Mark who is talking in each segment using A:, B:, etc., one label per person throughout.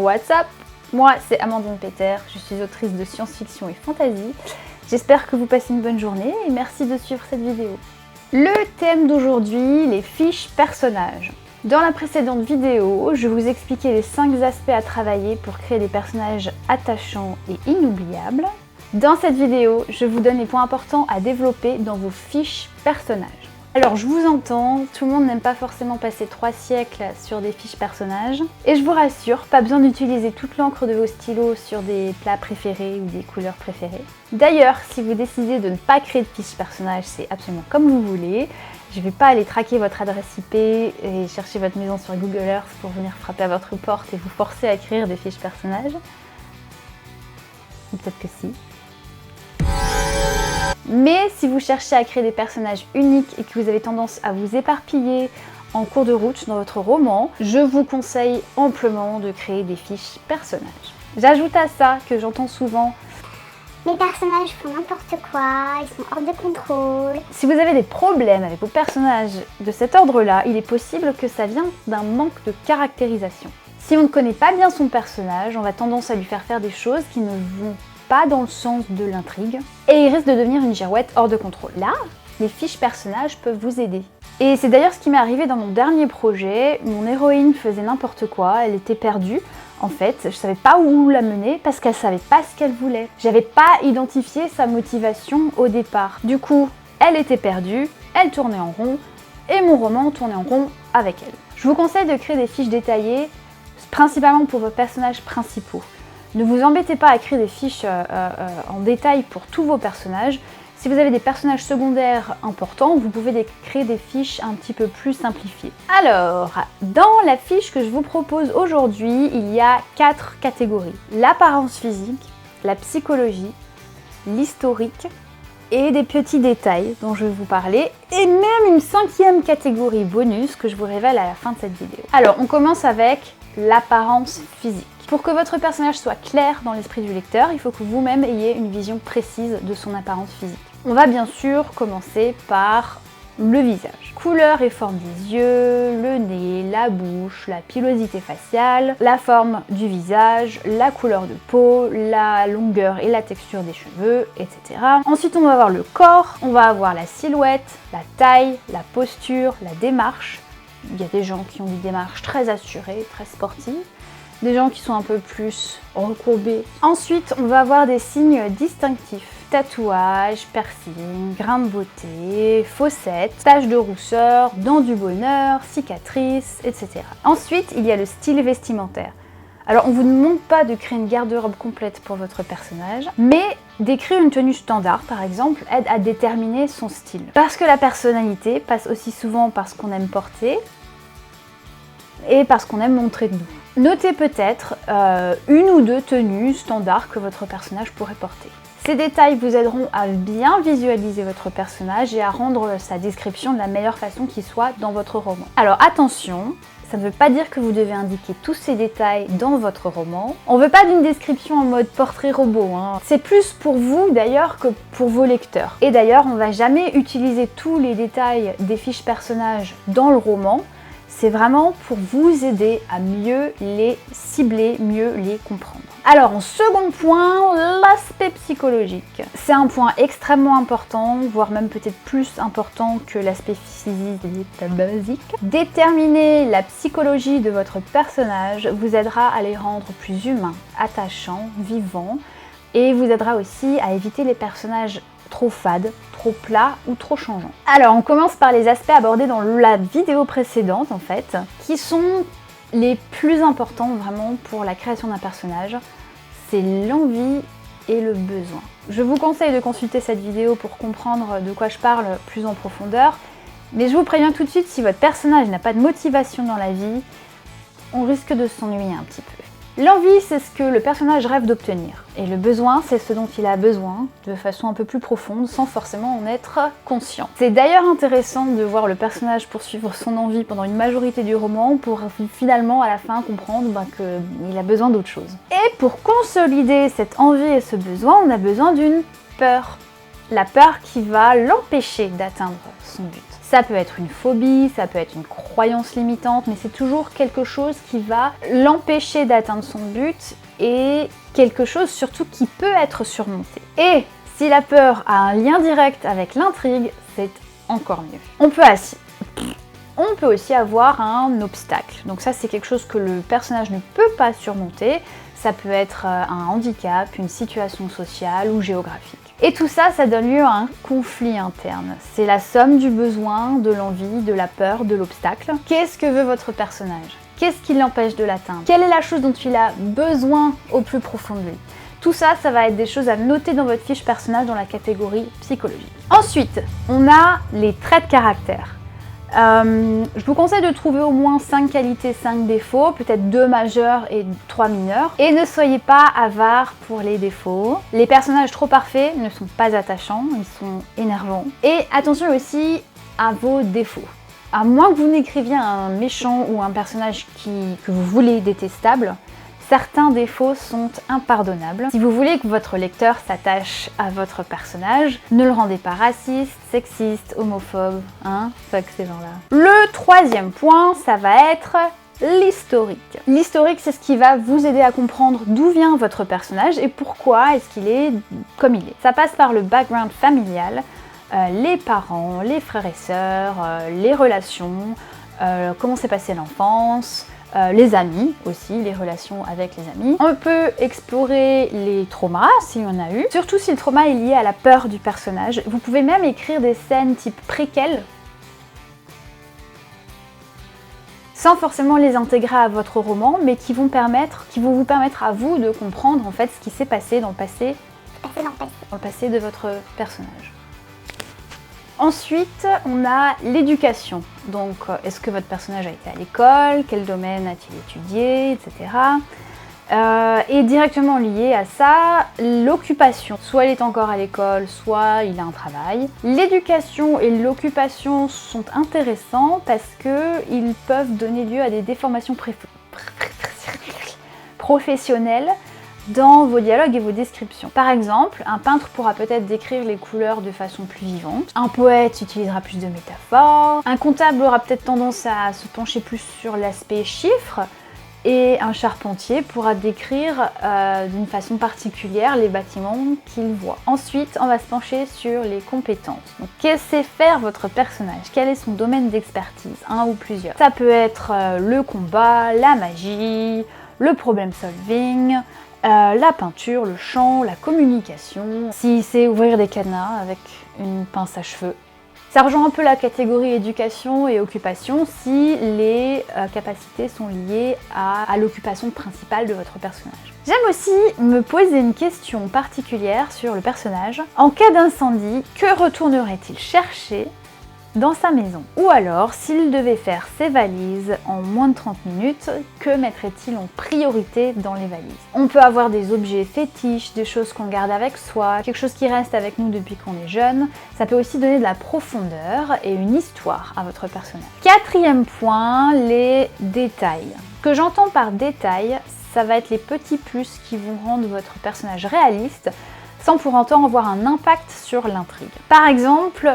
A: What's up? Moi, c'est Amandine Peter, je suis autrice de science-fiction et fantasy. J'espère que vous passez une bonne journée et merci de suivre cette vidéo. Le thème d'aujourd'hui, les fiches personnages. Dans la précédente vidéo, je vous expliquais les 5 aspects à travailler pour créer des personnages attachants et inoubliables. Dans cette vidéo, je vous donne les points importants à développer dans vos fiches personnages. Alors je vous entends, tout le monde n'aime pas forcément passer 3 siècles sur des fiches personnages. Et je vous rassure, pas besoin d'utiliser toute l'encre de vos stylos sur des plats préférés ou des couleurs préférées. D'ailleurs, si vous décidez de ne pas créer de fiches personnages, c'est absolument comme vous voulez. Je ne vais pas aller traquer votre adresse IP et chercher votre maison sur Google Earth pour venir frapper à votre porte et vous forcer à créer des fiches personnages. Ou peut-être que si. Mais si vous cherchez à créer des personnages uniques et que vous avez tendance à vous éparpiller en cours de route dans votre roman, je vous conseille amplement de créer des fiches personnages. J'ajoute à ça que j'entends souvent «
B: Les personnages font n'importe quoi, ils sont hors de contrôle ».
A: Si vous avez des problèmes avec vos personnages de cet ordre-là, il est possible que ça vienne d'un manque de caractérisation. Si on ne connaît pas bien son personnage, on va tendance à lui faire des choses qui ne vont pas dans le sens de l'intrigue, et il risque de devenir une girouette hors de contrôle. Là, les fiches personnages peuvent vous aider. Et c'est d'ailleurs ce qui m'est arrivé dans mon dernier projet. Mon héroïne faisait n'importe quoi, elle était perdue. En fait, je savais pas où la mener parce qu'elle savait pas ce qu'elle voulait. J'avais pas identifié sa motivation au départ. Du coup, elle était perdue, elle tournait en rond, et mon roman tournait en rond avec elle. Je vous conseille de créer des fiches détaillées, principalement pour vos personnages principaux. Ne vous embêtez pas à créer des fiches en détail pour tous vos personnages. Si vous avez des personnages secondaires importants, vous pouvez créer des fiches un petit peu plus simplifiées. Alors, dans la fiche que je vous propose aujourd'hui, il y a 4 catégories. L'apparence physique, la psychologie, l'historique et des petits détails dont je vais vous parler, et même une 5e catégorie bonus que je vous révèle à la fin de cette vidéo. Alors, on commence avec l'apparence physique. Pour que votre personnage soit clair dans l'esprit du lecteur, il faut que vous-même ayez une vision précise de son apparence physique. On va bien sûr commencer par le visage. Couleur et forme des yeux, le nez, la bouche, la pilosité faciale, la forme du visage, la couleur de peau, la longueur et la texture des cheveux, etc. Ensuite, on va avoir le corps, on va avoir la silhouette, la taille, la posture, la démarche. Il y a des gens qui ont des démarches très assurées, très sportives. Des gens qui sont un peu plus recourbés. Ensuite, on va avoir des signes distinctifs. Tatouages, piercings, grains de beauté, fossettes, taches de rousseur, dents du bonheur, cicatrices, etc. Ensuite, il y a le style vestimentaire. Alors, on ne vous demande pas de créer une garde-robe complète pour votre personnage, mais d'écrire une tenue standard, par exemple, aide à déterminer son style. Parce que la personnalité passe aussi souvent par ce qu'on aime porter et parce qu'on aime montrer de nous. Notez peut-être une ou 2 tenues standards que votre personnage pourrait porter. Ces détails vous aideront à bien visualiser votre personnage et à rendre sa description de la meilleure façon qui soit dans votre roman. Alors attention, ça ne veut pas dire que vous devez indiquer tous ces détails dans votre roman. On ne veut pas d'une description en mode portrait robot, hein. C'est plus pour vous d'ailleurs que pour vos lecteurs. Et d'ailleurs, on ne va jamais utiliser tous les détails des fiches personnages dans le roman. C'est vraiment pour vous aider à mieux les cibler, mieux les comprendre. Alors, en second point, l'aspect psychologique. C'est un point extrêmement important, voire même peut-être plus important que l'aspect physique basique. Déterminer la psychologie de votre personnage vous aidera à les rendre plus humains, attachants, vivants, et vous aidera aussi à éviter les personnages trop fades, trop plats ou trop changeants. Alors on commence par les aspects abordés dans la vidéo précédente en fait, qui sont les plus importants vraiment pour la création d'un personnage. C'est l'envie et le besoin. Je vous conseille de consulter cette vidéo pour comprendre de quoi je parle plus en profondeur, mais je vous préviens tout de suite, si votre personnage n'a pas de motivation dans la vie, on risque de s'ennuyer un petit peu. L'envie, c'est ce que le personnage rêve d'obtenir. Et le besoin, c'est ce dont il a besoin, de façon un peu plus profonde, sans forcément en être conscient. C'est d'ailleurs intéressant de voir le personnage poursuivre son envie pendant une majorité du roman, pour finalement, à la fin, comprendre qu'il a besoin d'autre chose. Et pour consolider cette envie et ce besoin, on a besoin d'une peur. La peur qui va l'empêcher d'atteindre son but. Ça peut être une phobie, ça peut être une croyance limitante, mais c'est toujours quelque chose qui va l'empêcher d'atteindre son but et quelque chose surtout qui peut être surmonté. Et si la peur a un lien direct avec l'intrigue, c'est encore mieux. On peut aussi avoir un obstacle. Donc ça, c'est quelque chose que le personnage ne peut pas surmonter. Ça peut être un handicap, une situation sociale ou géographique. Et tout ça, ça donne lieu à un conflit interne. C'est la somme du besoin, de l'envie, de la peur, de l'obstacle. Qu'est-ce que veut votre personnage? Qu'est-ce qui l'empêche de l'atteindre? Quelle est la chose dont il a besoin au plus profond de lui? Tout ça, ça va être des choses à noter dans votre fiche personnage dans la catégorie psychologique. Ensuite, on a les traits de caractère. Je vous conseille de trouver au moins 5 qualités, 5 défauts, peut-être 2 majeurs et 3 mineurs. Et ne soyez pas avare pour les défauts. Les personnages trop parfaits ne sont pas attachants, ils sont énervants. Et attention aussi à vos défauts. À moins que vous n'écriviez un méchant ou un personnage que vous voulez détestable, certains défauts sont impardonnables. Si vous voulez que votre lecteur s'attache à votre personnage, ne le rendez pas raciste, sexiste, homophobe, pas que ces gens-là. Le troisième point, ça va être l'historique. L'historique, c'est ce qui va vous aider à comprendre d'où vient votre personnage et pourquoi est-ce qu'il est comme il est. Ça passe par le background familial, les parents, les frères et sœurs, les relations, comment s'est passée l'enfance, les amis aussi, les relations avec les amis. On peut explorer les traumas s'il y en a eu, surtout si le trauma est lié à la peur du personnage. Vous pouvez même écrire des scènes type préquelles, sans forcément les intégrer à votre roman, mais qui vont vous permettre à vous de comprendre en fait ce qui s'est passé dans le passé de votre personnage. Ensuite, on a l'éducation. Donc, est-ce que votre personnage a été à l'école? Quel domaine a-t-il étudié, etc. Et directement lié à ça, l'occupation. Soit il est encore à l'école, soit il a un travail. L'éducation et l'occupation sont intéressants parce qu'ils peuvent donner lieu à des déformations professionnelles dans vos dialogues et vos descriptions. Par exemple, un peintre pourra peut-être décrire les couleurs de façon plus vivante, un poète utilisera plus de métaphores, un comptable aura peut-être tendance à se pencher plus sur l'aspect chiffres, et un charpentier pourra décrire d'une façon particulière les bâtiments qu'il voit. Ensuite, on va se pencher sur les compétences. Donc, qu'est-ce que sait faire votre personnage? Quel est son domaine d'expertise? Un ou plusieurs. Ça peut être le combat, la magie, le problem solving, la peinture, le chant, la communication, si c'est ouvrir des cadenas avec une pince à cheveux. Ça rejoint un peu la catégorie éducation et occupation si les capacités sont liées à l'occupation principale de votre personnage. J'aime aussi me poser une question particulière sur le personnage. En cas d'incendie, que retournerait-il chercher dans sa maison? Ou alors, s'il devait faire ses valises en moins de 30 minutes, que mettrait-il en priorité dans les valises? On peut avoir des objets fétiches, des choses qu'on garde avec soi, quelque chose qui reste avec nous depuis qu'on est jeune. Ça peut aussi donner de la profondeur et une histoire à votre personnage. Quatrième point, les détails. Ce que j'entends par détails, ça va être les petits plus qui vont rendre votre personnage réaliste, sans pour autant avoir un impact sur l'intrigue. Par exemple,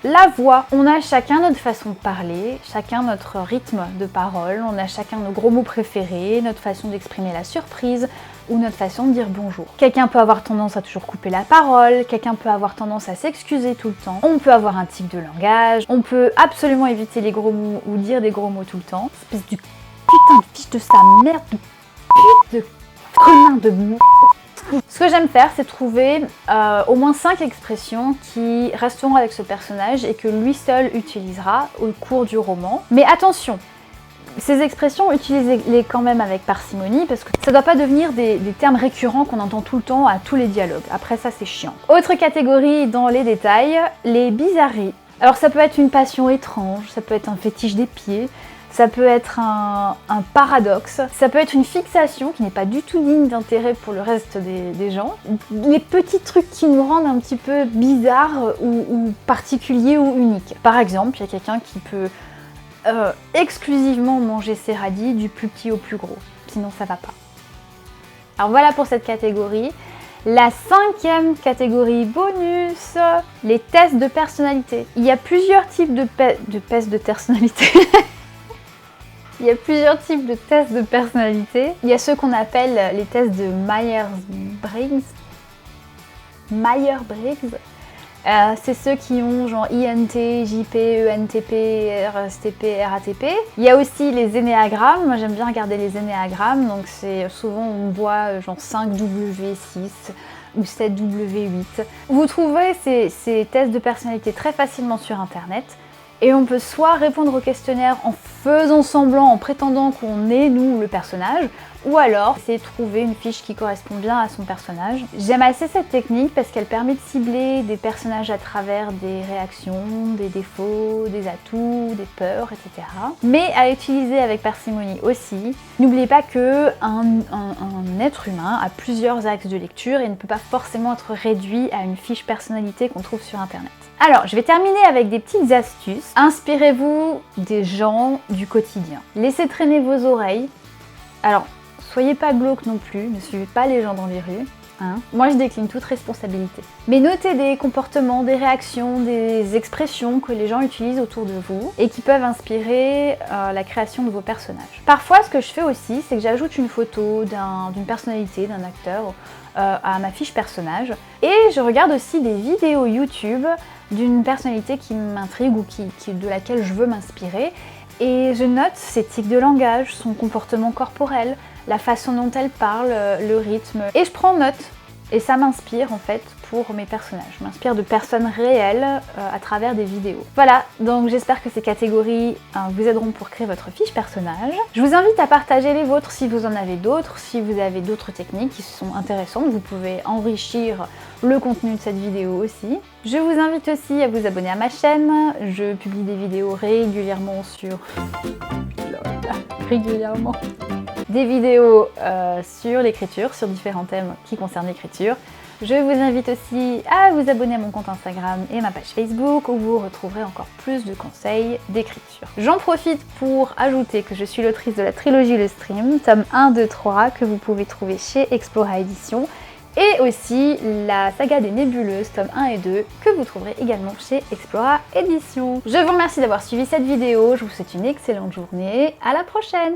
A: la voix. On a chacun notre façon de parler, chacun notre rythme de parole, on a chacun nos gros mots préférés, notre façon d'exprimer la surprise ou notre façon de dire bonjour. Quelqu'un peut avoir tendance à toujours couper la parole, quelqu'un peut avoir tendance à s'excuser tout le temps, on peut avoir un type de langage, on peut absolument éviter les gros mots ou dire des gros mots tout le temps. Espèce de putain de fiche de sa merde, de pute, de connard, de merde. Ce que j'aime faire, c'est trouver au moins 5 expressions qui resteront avec ce personnage et que lui seul utilisera au cours du roman. Mais attention, ces expressions, utilisez-les quand même avec parcimonie parce que ça ne doit pas devenir des termes récurrents qu'on entend tout le temps à tous les dialogues. Après ça, c'est chiant. Autre catégorie dans les détails, les bizarreries. Alors ça peut être une passion étrange, ça peut être un fétiche des pieds, ça peut être un paradoxe, ça peut être une fixation qui n'est pas du tout digne d'intérêt pour le reste des gens. Les petits trucs qui nous rendent un petit peu bizarres ou particuliers ou uniques. Par exemple, il y a quelqu'un qui peut exclusivement manger ses radis du plus petit au plus gros, sinon ça va pas. Alors voilà pour cette catégorie. La 5e catégorie bonus, les tests de personnalité. Il y a plusieurs types de tests de personnalité. Il y a plusieurs types de tests de personnalité. Il y a ceux qu'on appelle les tests de Myers-Briggs. C'est ceux qui ont genre INT, JP, ENTP, RSTP, RATP. Il y a aussi les énéagrammes. Moi j'aime bien regarder les énéagrammes. Donc c'est souvent on voit genre 5W6 ou 7W8. Vous trouverez ces tests de personnalité très facilement sur internet. Et on peut soit répondre au questionnaire en faisant semblant, en prétendant qu'on est nous le personnage, ou alors c'est trouver une fiche qui correspond bien à son personnage. J'aime assez cette technique parce qu'elle permet de cibler des personnages à travers des réactions, des défauts, des atouts, des peurs, etc. Mais à utiliser avec parcimonie aussi. N'oubliez pas que un être humain a plusieurs axes de lecture et ne peut pas forcément être réduit à une fiche personnalité qu'on trouve sur internet. Alors, je vais terminer avec des petites astuces. Inspirez-vous des gens du quotidien. Laissez traîner vos oreilles. Alors, soyez pas glauque non plus, ne suivez pas les gens dans les rues. Hein. Moi, je décline toute responsabilité. Mais notez des comportements, des réactions, des expressions que les gens utilisent autour de vous et qui peuvent inspirer la création de vos personnages. Parfois, ce que je fais aussi, c'est que j'ajoute une photo d'une personnalité, d'un acteur à ma fiche personnage. Et je regarde aussi des vidéos YouTube d'une personnalité qui m'intrigue ou de laquelle je veux m'inspirer. Et je note ses tics de langage, son comportement corporel, la façon dont elle parle, le rythme. Et je prends note. Et ça m'inspire en fait pour mes personnages. Je m'inspire de personnes réelles à travers des vidéos. Voilà, donc j'espère que ces catégories vous aideront pour créer votre fiche personnage. Je vous invite à partager les vôtres si vous en avez d'autres, si vous avez d'autres techniques qui sont intéressantes. Vous pouvez enrichir le contenu de cette vidéo aussi. Je vous invite aussi à vous abonner à ma chaîne. Je publie des vidéos régulièrement des vidéos sur l'écriture, sur différents thèmes qui concernent l'écriture. Je vous invite aussi à vous abonner à mon compte Instagram et ma page Facebook où vous retrouverez encore plus de conseils d'écriture. J'en profite pour ajouter que je suis l'autrice de la trilogie Le Stream, tome 1, 2, 3, que vous pouvez trouver chez Explora Éditions, et aussi la saga des nébuleuses, tome 1 et 2, que vous trouverez également chez Explora Éditions. Je vous remercie d'avoir suivi cette vidéo, je vous souhaite une excellente journée, à la prochaine!